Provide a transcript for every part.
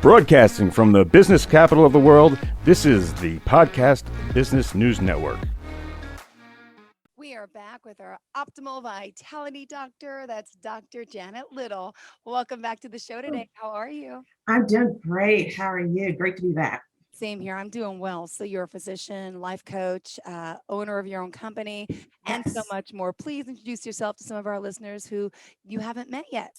Broadcasting from the business capital of the world, this is the Podcast Business News Network. We are back with our optimal vitality doctor. That's Dr. Janet Little. Welcome back to the show today. How are you? I'm doing great. How are you? Great to be back. Same here. I'm doing well. So you're a physician, life coach, owner of your own company, and so much more. Please introduce yourself to some of our listeners who you haven't met yet.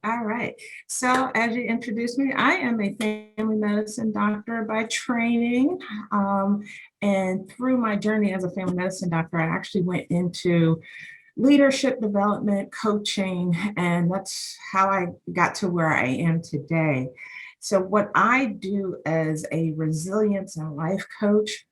All right. So as you introduced me, I am a family medicine doctor by training. And through my journey as a family medicine doctor, I actually went into leadership development, coaching, and that's how I got to where I am today. So what I do as a resilience and life coach,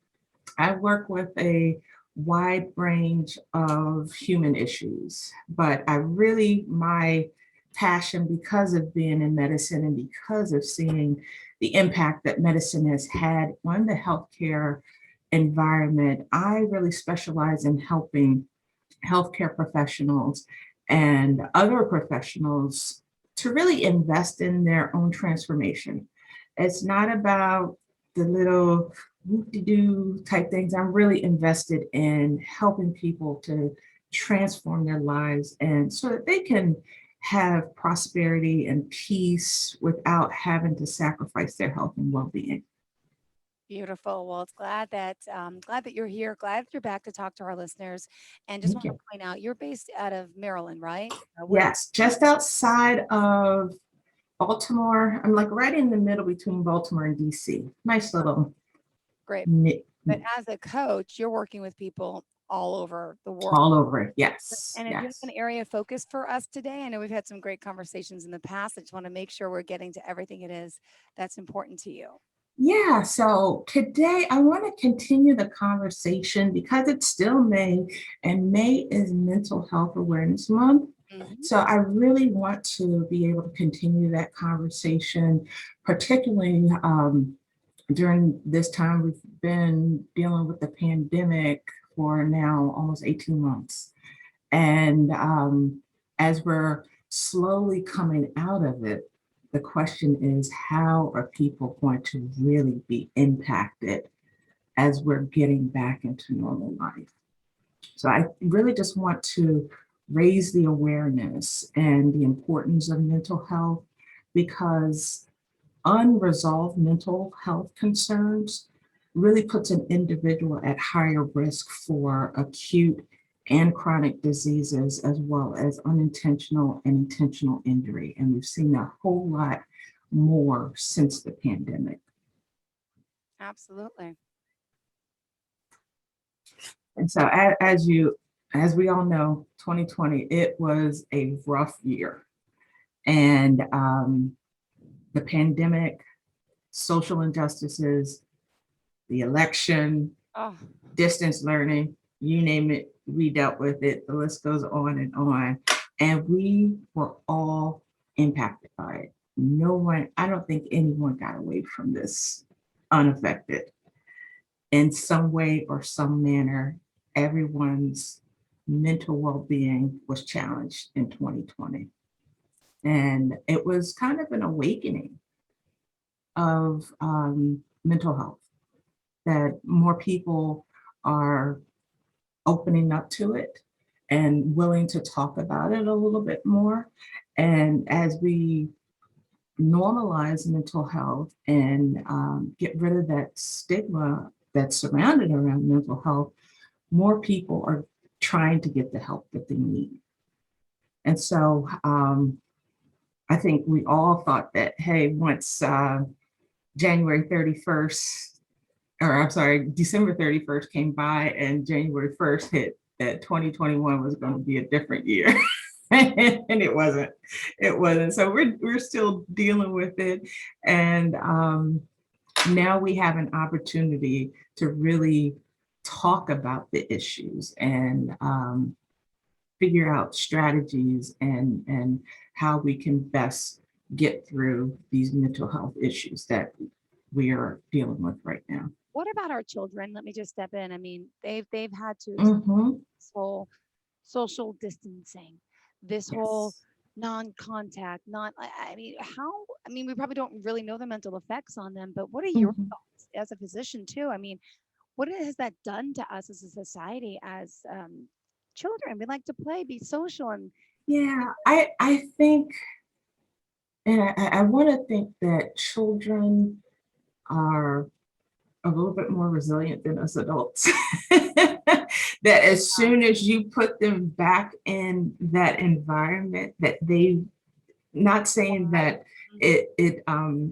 I work with a wide range of human issues, but my passion, because of being in medicine and because of seeing the impact that medicine has had on the healthcare environment, I really specialize in helping healthcare professionals and other professionals to really invest in their own transformation. It's not about the little whoop-de-doo type things. I'm really invested in helping people to transform their lives and so that they can have prosperity and peace without having to sacrifice their health and well-being. Beautiful. Well, it's glad that you're here. Glad that you're back to talk to our listeners. And just want to point out, you're based out of Maryland, right? Yes, just outside of Baltimore. I'm like right in the middle between Baltimore and DC. Nice little. Great. But as a coach, you're working with people all over the world. All over, yes. And if you have an area of focus for us today, I know we've had some great conversations in the past. I just want to make sure we're getting to everything it is that's important to you. Yeah, so today I want to continue the conversation because it's still May, and May is Mental Health Awareness Month. Mm-hmm. So I really want to be able to continue that conversation, particularly during this time. We've been dealing with the pandemic for now almost 18 months. And as we're slowly coming out of it, the question is, how are people going to really be impacted as we're getting back into normal life? So I really just want to raise the awareness and the importance of mental health, because unresolved mental health concerns really puts an individual at higher risk for acute and chronic diseases, as well as unintentional and intentional injury. And we've seen a whole lot more since the pandemic. Absolutely. And so as we all know, 2020, it was a rough year. And the pandemic, social injustices, the election, distance learning, you name it, we dealt with it. The list goes on. And we were all impacted by it. I don't think anyone got away from this unaffected. In some way or some manner, everyone's mental well-being was challenged in 2020. And it was kind of an awakening of mental health, that more people are opening up to it and willing to talk about it a little bit more. And as we normalize mental health and get rid of that stigma that's surrounded around mental health, more people are trying to get the help that they need. And so I think we all thought that, hey, once December 31st came by and January 1st hit, that 2021 was going to be a different year. And it wasn't. So we're still dealing with it. And now we have an opportunity to really talk about the issues and figure out strategies and how we can best get through these mental health issues that we are dealing with right now. What about our children? Let me just step in. I mean, they've had to Mm-hmm. this whole social distancing, this whole non-contact, I mean, I mean, we probably don't really know the mental effects on them, but what are your Mhm. thoughts as a physician too? I mean, what has that done to us as a society, as children? We like to play, be social, and Yeah, I think, and I want to think that children are a little bit more resilient than us adults. That as soon as you put them back in that environment, that they, not saying that it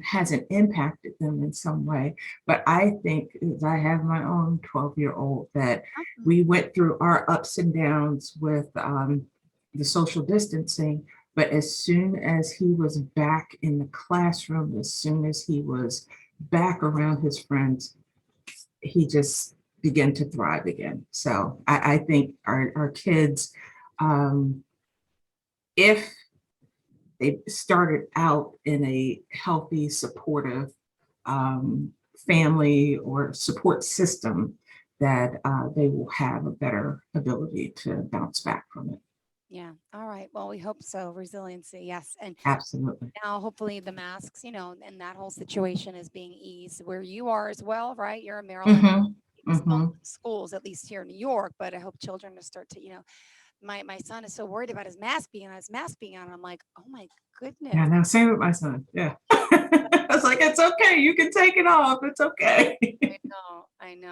hasn't impacted them in some way, but I think, as I have my own 12-year-old, that we went through our ups and downs with the social distancing, but as soon as he was back in the classroom, as soon as he was back around his friends, he just began to thrive again. So I think our kids, um, if they started out in a healthy, supportive family or support system, that they will have a better ability to bounce back from it. yeah. All right. Well, we hope so. Resiliency, yes. And Absolutely. now, hopefully, the masks, and that whole situation is being eased where you are as well, right? You're in Maryland. Mm-hmm. Small Mm-hmm. schools, at least here in New York, but I hope children to start to, my son is so worried about his mask being on. I'm like, oh my Yeah, goodness. no, same with my son. Yeah. I was like, it's okay. You can take it off. It's okay. I know.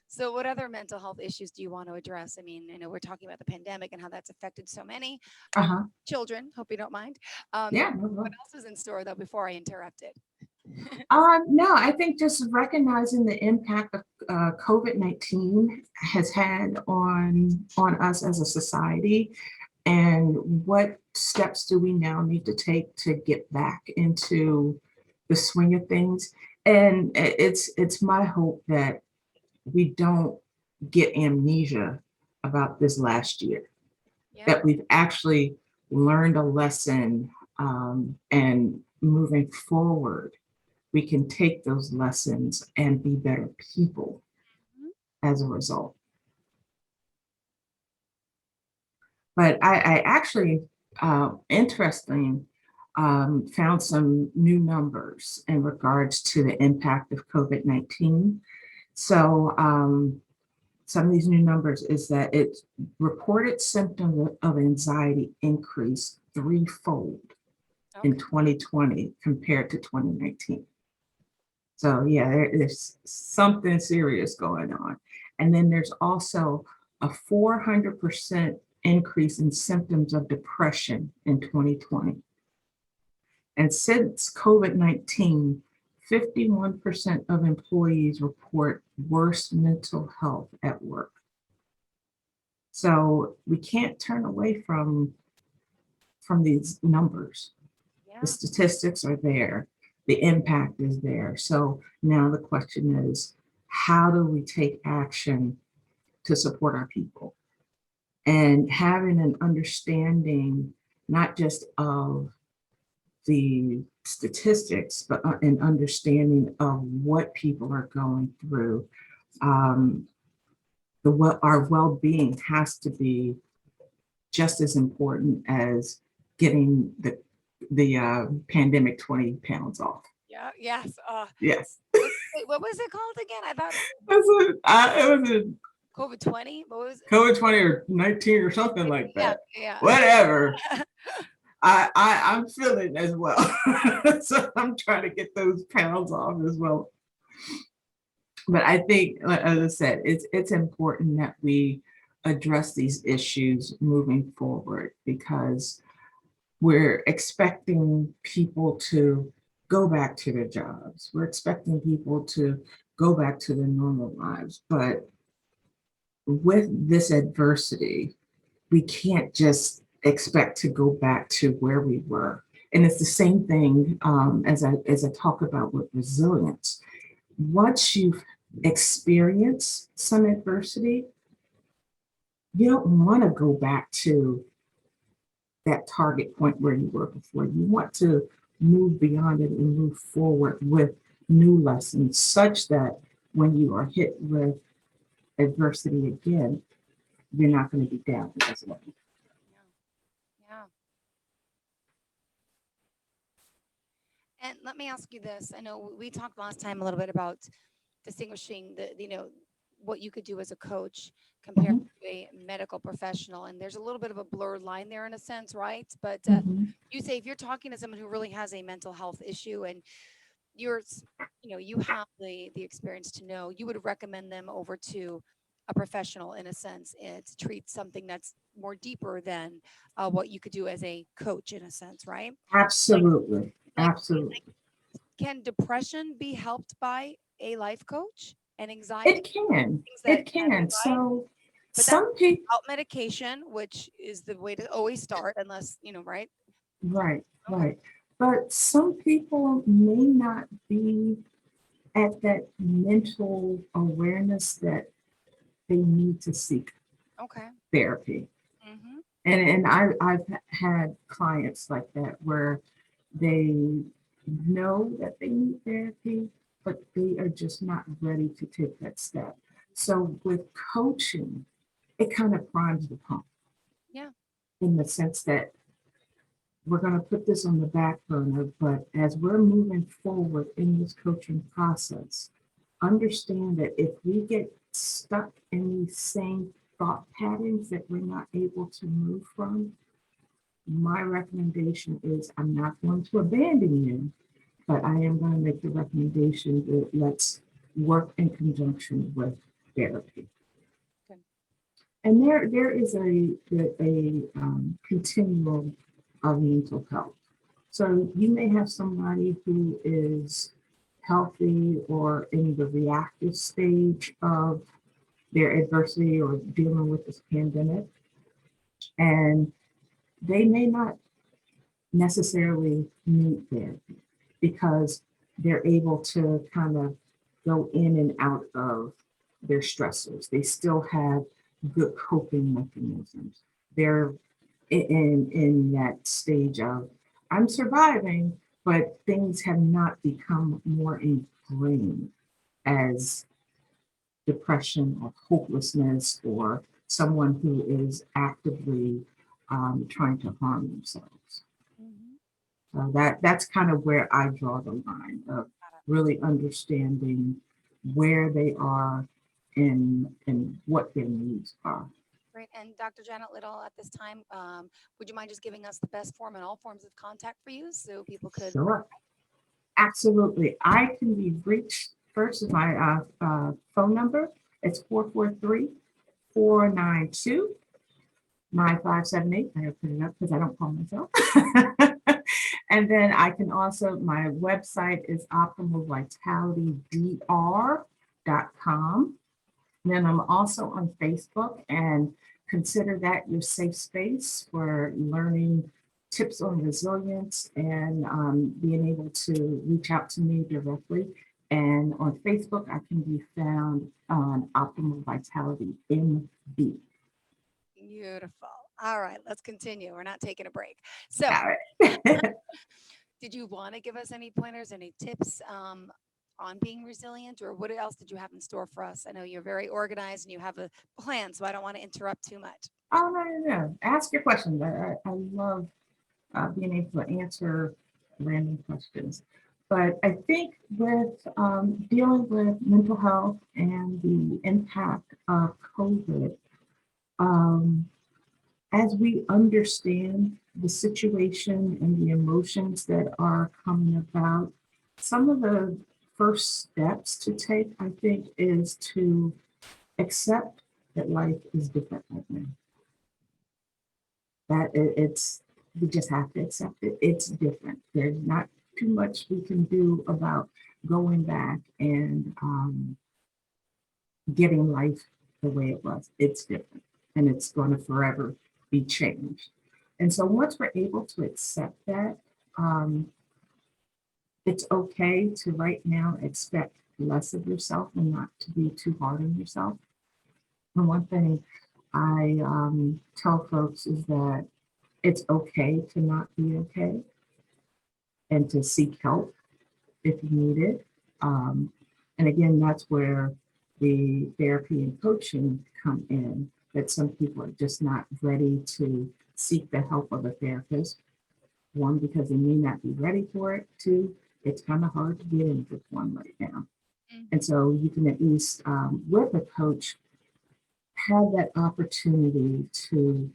So, what other mental health issues do you want to address? I mean, I know we're talking about the pandemic and how that's affected so many Uh-huh. children. Hope you don't mind. Yeah. What else is in store, though, before I interrupt it? No, I think just recognizing the impact of COVID-19 has had on us as a society, and what steps do we now need to take to get back into the swing of things. And it's my hope that we don't get amnesia about this last year, Yeah. that we've actually learned a lesson, and moving forward, we can take those lessons and be better people Mhm. as a result. But I actually, interesting, found some new numbers in regards to the impact of COVID-19. So some of these new numbers is that it's reported symptoms of anxiety increased threefold in Okay. 2020 compared to 2019. So yeah, there's something serious going on. And then there's also a 400% increase in symptoms of depression in 2020. And since COVID-19, 51% of employees report worse mental health at work. So we can't turn away from these numbers. The Yeah. statistics are there, the impact is there. So now the question is, how do we take action to support our people? And having an understanding, not just of the statistics, but an understanding of what people are going through. Um, our well-being has to be just as important as getting the pandemic 20 pounds off. Yeah. Yes. Yes. Wait, what was it called again? I thought It was a COVID 20. What was it? COVID 20 or 19 or something like Yeah. that. Yeah. Whatever. I'm feeling as well. So I'm trying to get those pounds off as well. But I think, as I said, it's important that we address these issues moving forward, because we're expecting people to go back to their jobs. We're expecting people to go back to their normal lives. But with this adversity, we can't just expect to go back to where we were. And it's the same thing, as I talk about with resilience. Once you've experienced some adversity, you don't want to go back to that target point where you were before. You want to move beyond it and move forward with new lessons, such that when you are hit with adversity again, you're not going to be down as well. Yeah. And let me ask you this. I know we talked last time a little bit about distinguishing what you could do as a coach compared Mhm, to a medical professional. And there's a little bit of a blurred line there in a sense, right? But mhm. you say if you're talking to someone who really has a mental health issue and you're, you have the experience to know, you would recommend them over to a professional in a sense to treat something that's more deeper than what you could do as a coach in a sense, right? Like, Absolutely, like absolutely. can depression be helped by a life coach and anxiety, It can, things that it can, can. right? So But that's some people, without medication, which is the way to always start, unless, right? right, Okay. right. But some people may not be at that mental awareness that they need to seek Okay. therapy. Mm-hmm. And I've had clients like that where they know that they need therapy, but they are just not ready to take that step. So with coaching, it kind of primes the pump Yeah. in the sense that we're going to put this on the back burner, but as we're moving forward in this coaching process, understand that if we get stuck in these same thought patterns that we're not able to move from, my recommendation is I'm not going to abandon you, but I am going to make the recommendation that let's work in conjunction with therapy. Good. And there is a continuum of mental health. So you may have somebody who is healthy or in the reactive stage of their adversity or dealing with this pandemic, and they may not necessarily need therapy because they're able to kind of go in and out of their stressors. They still have good coping mechanisms. They're in that stage of I'm surviving, but things have not become more ingrained as depression or hopelessness or someone who is actively trying to harm themselves. Mm-hmm. So that's kind of where I draw the line of really understanding where they are and what their needs are. Great. And Dr. Janet Little, at this time, would you mind just giving us the best form and all forms of contact for you so people could? Sure, absolutely. I can be reached first with my phone number. It's 443-492-9578. I have to put it up because I don't call myself. And then I can also, my website is optimalvitalitydr.com. Then I'm also on Facebook, and consider that your safe space for learning tips on resilience and being able to reach out to me directly. And on Facebook, I can be found on Optimal Vitality MB. Beautiful. All right, let's continue. We're not taking a break. So, All right. did you want to give us any pointers, any tips on being resilient, or what else did you have in store for us? I know you're very organized and you have a plan, so I don't want to interrupt too much. Oh, no, no, no. Ask your questions. I love being able to answer random questions. But I think with dealing with mental health and the impact of COVID, um, as we understand the situation and the emotions that are coming about, some of the first steps to take, I think, is to accept that life is different right now. It's we just have to accept it. It's different. There's not too much we can do about going back and getting life the way it was. It's different, and it's going to forever be changed. And so once we're able to accept that, um, it's okay to right now expect less of yourself and not to be too hard on yourself. And one thing I tell folks is that it's okay to not be okay and to seek help if you need it. And again, that's where the therapy and coaching come in, that some people are just not ready to seek the help of a therapist. One, because they may not be ready for it. Two, it's kind of hard to get into one right now. Mhm. And so you can at least, with a coach, have that opportunity to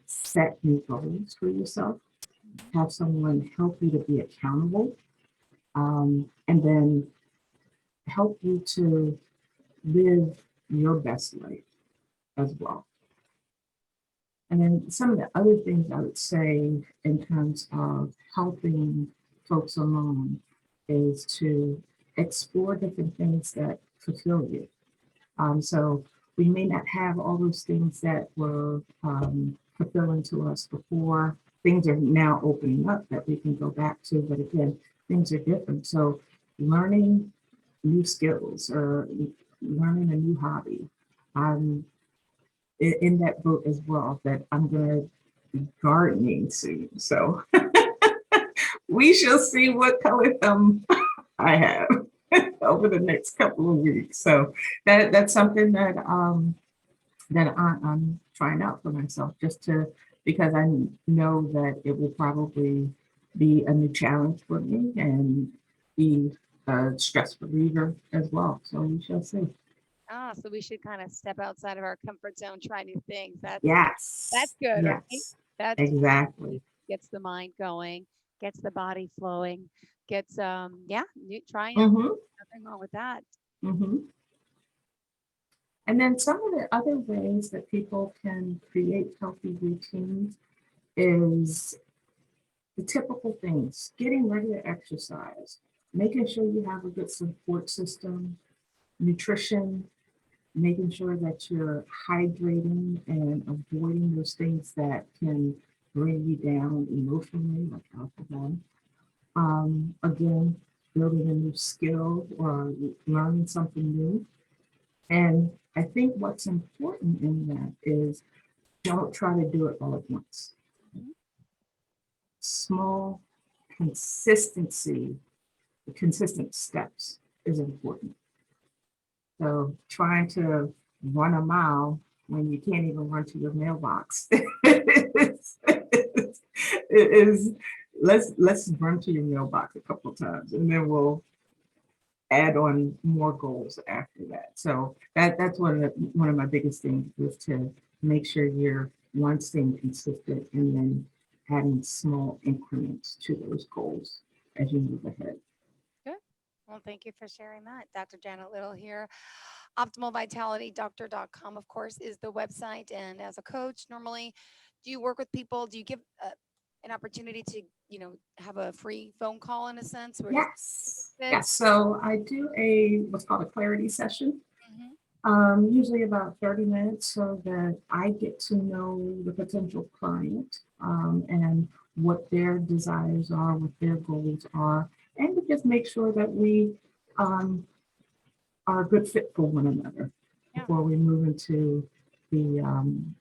set new goals for yourself, Mhm. have someone help you to be accountable, and then help you to live your best life as well. And then some of the other things I would say in terms of helping folks along is to explore different things that fulfill you. So we may not have all those things that were fulfilling to us before. Things are now opening up that we can go back to, but again, things are different. So learning new skills or learning a new hobby. I'm in that boat as well that I'm going to be gardening soon. So we shall see what color thumb I have over the next couple of weeks. So that's something that I'm trying out for myself just to because I know that it will probably be a new challenge for me and be a stress reliever as well. So we shall see. So we should kind of step outside of our comfort zone, try new things. That's Yes, good, right? yes, That exactly. gets the mind going, gets the body flowing, gets yeah, trying out Mm-hmm, nothing wrong with that. mm-hmm. And then some of the other ways that people can create healthy routines is the typical things, getting regular exercise, making sure you have a good support system, nutrition, making sure that you're hydrating and avoiding those things that can bring you down emotionally, like alcohol. Again, building a new skill or learning something new. And I think what's important in that is don't try to do it all at once. Mhm. Small consistency, consistent steps is important. So trying to run a mile when you can't even run to your mailbox is let's run to your mailbox a couple of times and then we'll add on more goals after that. So that's one of my biggest things is to make sure you're one staying consistent and then adding small increments to those goals as you move ahead. Good. Well, thank you for sharing that. Dr. Janet Little here. OptimalVitalityDoctor.com, of course, is the website. And as a coach, normally, do you work with people? Do you give an opportunity to, have a free phone call in a sense where Yes. fit? Yes. So I do what's called a clarity session, Mhm. usually about 30 minutes so that I get to know the potential client and what their desires are, what their goals are, and to just make sure that we um, are a good fit for one another Yeah, before we move into the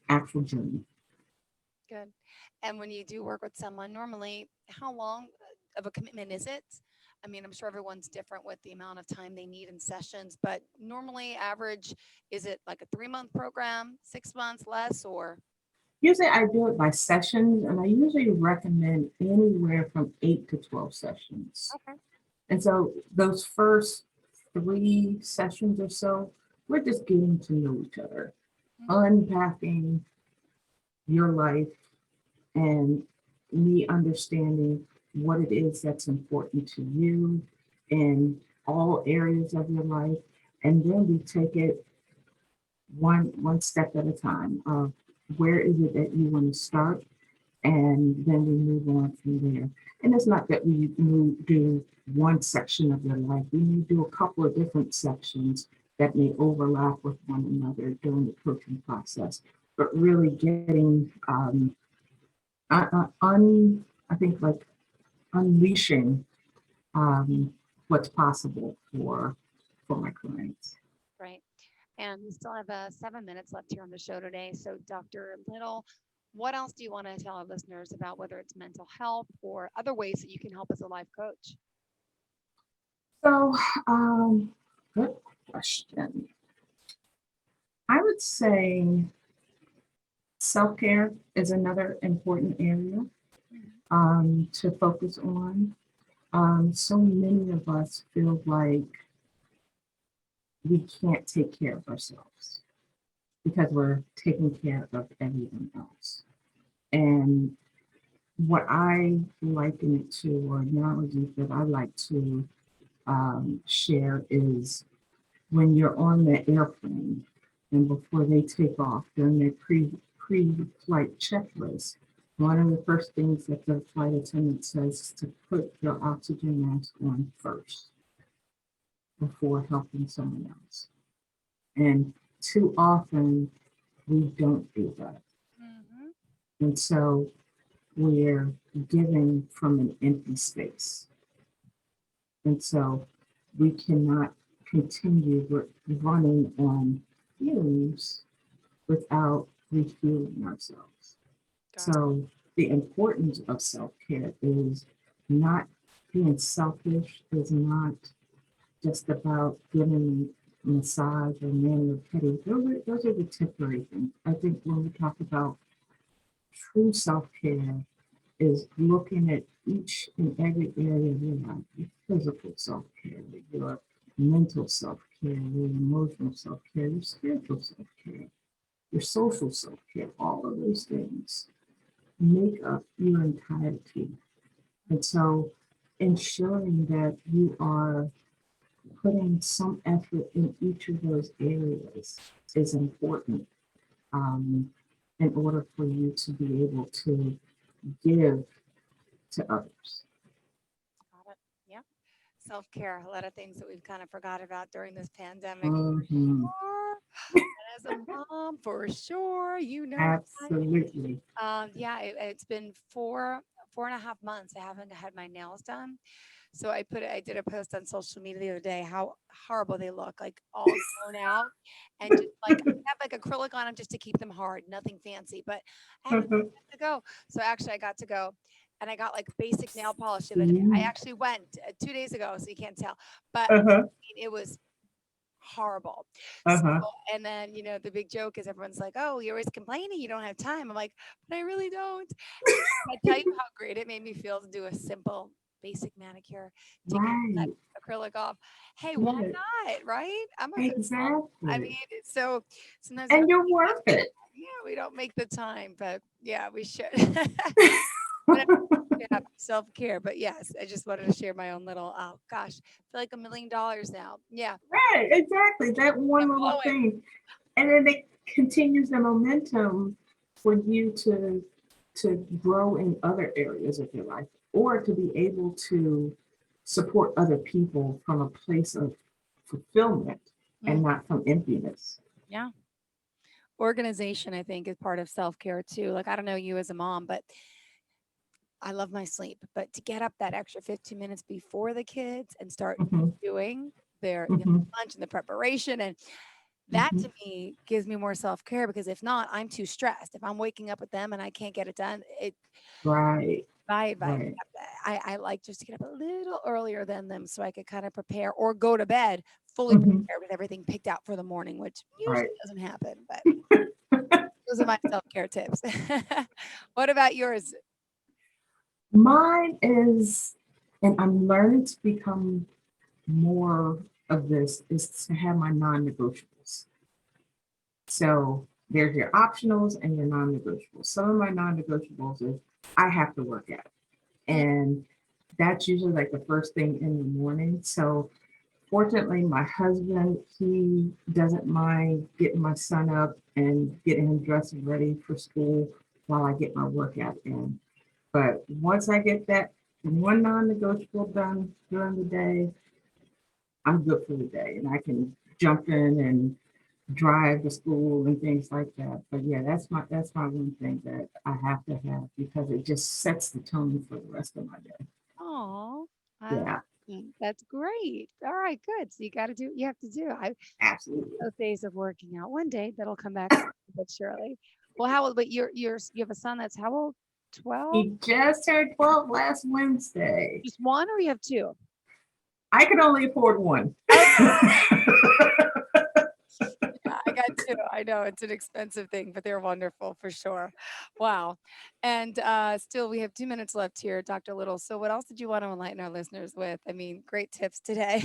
actual journey. good. And when you do work with someone, normally, how long of a commitment is it? I mean, I'm sure everyone's different with the amount of time they need in sessions, but normally, average, is it like a 3-month program, 6 months, less, or? Usually I do it by sessions, and I usually recommend anywhere from 8 to 12 sessions. Okay. And so those first 3 sessions or so, we're just getting to know each other, Mhm. unpacking your life and me understanding what it is that's important to you in all areas of your life. And then we take it one step at a time of where is it that you want to start and then we move on from there. And it's not that we do one section of your life. We may do a couple of different sections that may overlap with one another during the coaching process, but really getting I think like unleashing what's possible for my clients. Right. And we still have 7 minutes left here on the show today. So, Dr. Little, what else do you want to tell our listeners about whether it's mental health or other ways that you can help as a life coach? So, good question. I would say self-care is another important area Mhm. to focus on. So many of us feel like we can't take care of ourselves because we're taking care of everyone else. And what I liken it to, or analogy that I like to share, is when you're on the airplane and before they take off, during their pre-flight checklist, one of the first things that the flight attendant says is to put your oxygen mask on first before helping someone else. And too often we don't do that. Mhm. And so we're giving from an empty space. And so we cannot continue running on fumes without refueling ourselves. Got So the importance of self-care is not being selfish, is not just about getting a massage or mani or pedi. Those are the temporary things. I think when we talk about true self-care is looking at each and every area of your life, your physical self-care, your mental self-care, your emotional self-care, your spiritual self-care, your social self-care, all of those things make up your entirety. And so ensuring that you are putting some effort in each of those areas is important um, in order for you to be able to give to others. it. Yeah. Self-care, a lot of things that we've kind of forgot about during this pandemic. Mhm. Sure. As a mom, for sure, you know that. Absolutely. Yeah, it's been 4.5 months. I haven't had my nails done. So I did a post on social media the other day how horrible they look, like all grown out, and just like I have like acrylic on them just to keep them hard, nothing fancy. But I haven't Uh-huh. got to go. So actually, I got to go, and I got like basic nail polish the other day. I See? actually went 2 days ago, so you can't tell, but Uh-huh. it was horrible. So, Uh-huh. and then, the big joke is everyone's like, "Oh, you're always complaining you don't have time." I'm like, "But I really don't." I tell you how great it made me feel to do a simple basic manicure to get that Right. acrylic off. Hey, why Yeah. not, right? I'm a good mom. I Exactly. mean, so sometimes we And don't you're make worth the it. time. Yeah, we don't make the time, but yeah, we should. But yeah, self-care. But yes, I just wanted to share my own little, oh gosh, I feel like $1 million now. Yeah, Right, exactly. That I'm one little blowing. thing. And then it continues the momentum for you to grow in other areas of your life or to be able to support other people from a place of fulfillment and Mm, not from emptiness. yeah. Organization, I think, is part of self-care too. Like, I don't know you as a mom, but I love my sleep. But to get up that extra 15 minutes before the kids and start Mhm, doing their mhm, lunch and the preparation, and that mhm. to me gives me more self-care, because if not, I'm too stressed. If I'm waking up with them and I can't get it done, Right, my advice, right. I like just to get up a little earlier than them so I could kind of prepare or go to bed fully Mhm, prepared with everything picked out for the morning, which usually right. doesn't happen. But those are my self-care tips. What about yours? Mine is, and I'm learning to become more of this, is to have my non-negotiables. So there's your optionals and your non-negotiables. Some of my non-negotiables is I have to work out. Mm, And that's usually like the first thing in the morning. So fortunately, my husband, he doesn't mind getting my son up and getting him dressed and ready for school while I get my workout in. But once I get that one non-negotiable done during the day, I'm good for the day and I can jump in and drive to school and things like that. But yeah, that's my one thing that I have to have because it just sets the tone for the rest of my day. oh, Yeah, that's great. All right, good. So you have to do. I absolutely. those days of working out. One day that'll come back, but surely. Well, how old? But you have a son that's how old? 12? He just turned 12 last Wednesday. Just one, or you have two? I could only afford one. Okay. Yeah, I got too. I know it's an expensive thing, but they're wonderful for sure. Wow. And still, we have 2 minutes left here, Dr. Little. So, what else did you want to enlighten our listeners with? I mean, great tips today.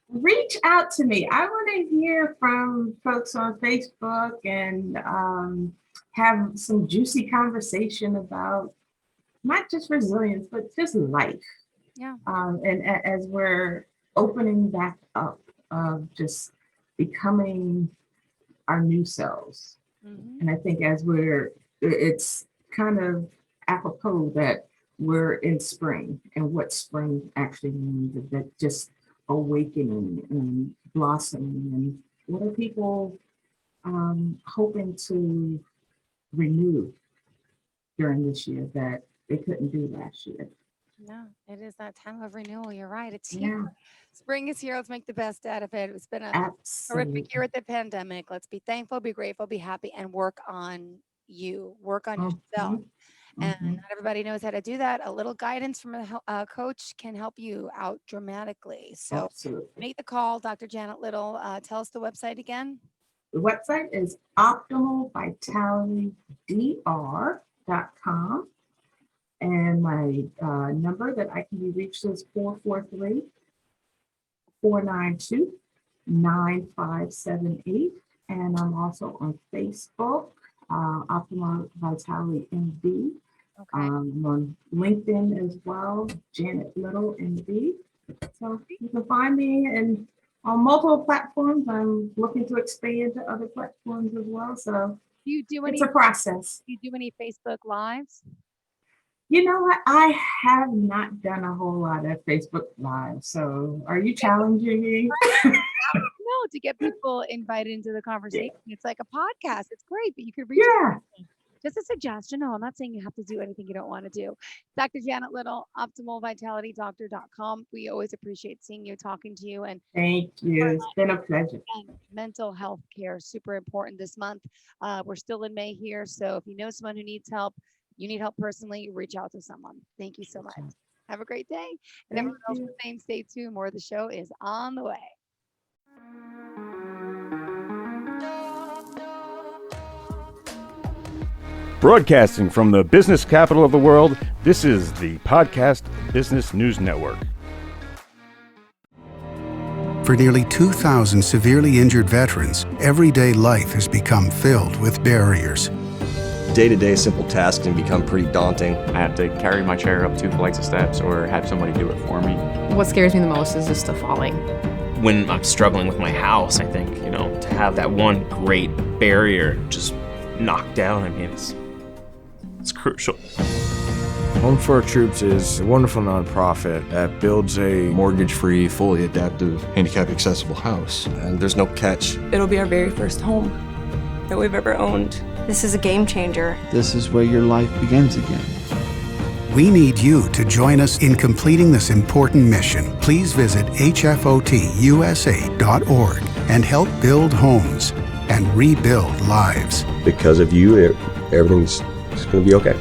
Reach out to me. I want to hear from folks on Facebook and have some juicy conversation about not just resilience, but just life. Yeah. And as we're opening back up of just becoming our new selves. Mhm. And I think it's kind of apropos that we're in spring and what spring actually means, that just awakening and blossoming, and what are people hoping to renew during this year that they couldn't do last year. No, it is that time of renewal. You're right. It's here. Spring is here. Let's make the best out of it. It's been a horrific year with the pandemic. Let's be thankful, be grateful, be happy, and work on you. Work on yourself. And not everybody knows how to do that. A little guidance from a coach can help you out dramatically. So make the call, Dr. Janet Little. Tell us the website again. The website is optimalvitalitydr.com. And my number that I can be reached is 443-492-9578. And I'm also on Facebook, Optimal Vitality MD. Okay. I'm on LinkedIn as well, Janet Little MD. So you can find me and on multiple platforms. I'm looking to expand to other platforms as well. So it's a process. Do you do any Facebook Lives? You know what? I have not done a whole lot of Facebook Live. So are you challenging me? No, to get people invited into the conversation. Yeah. It's like a podcast. It's great, but you could reach out. Just a suggestion. No, I'm not saying you have to do anything you don't want to do. Dr. Janet Little, optimalvitalitydoctor.com. We always appreciate seeing you, talking to you. And thank you. It's been a pleasure. And mental health care is super important this month. We're still in May here. So if you know someone who needs help, you need help personally, reach out to someone. Thank you so much. Have a great day. And everyone else saying stay tuned. More of the show is on the way. Broadcasting from the business capital of the world, this is the Podcast Business News Network. For nearly 2,000 severely injured veterans, everyday life has become filled with barriers. Day-to-day simple tasks can become pretty daunting. I have to carry my chair up 2 flights of steps or have somebody do it for me. What scares me the most is just the falling. When I'm struggling with my house, I think, to have that one great barrier just knocked down, it's crucial. Home for Our Troops is a wonderful nonprofit that builds a mortgage-free, fully adaptive, handicap-accessible house. And there's no catch. It'll be our very first home that we've ever owned. This is a game changer. This is where your life begins again. We need you to join us in completing this important mission. Please visit hfotusa.org and help build homes and rebuild lives. Because of you, everything's going to be okay.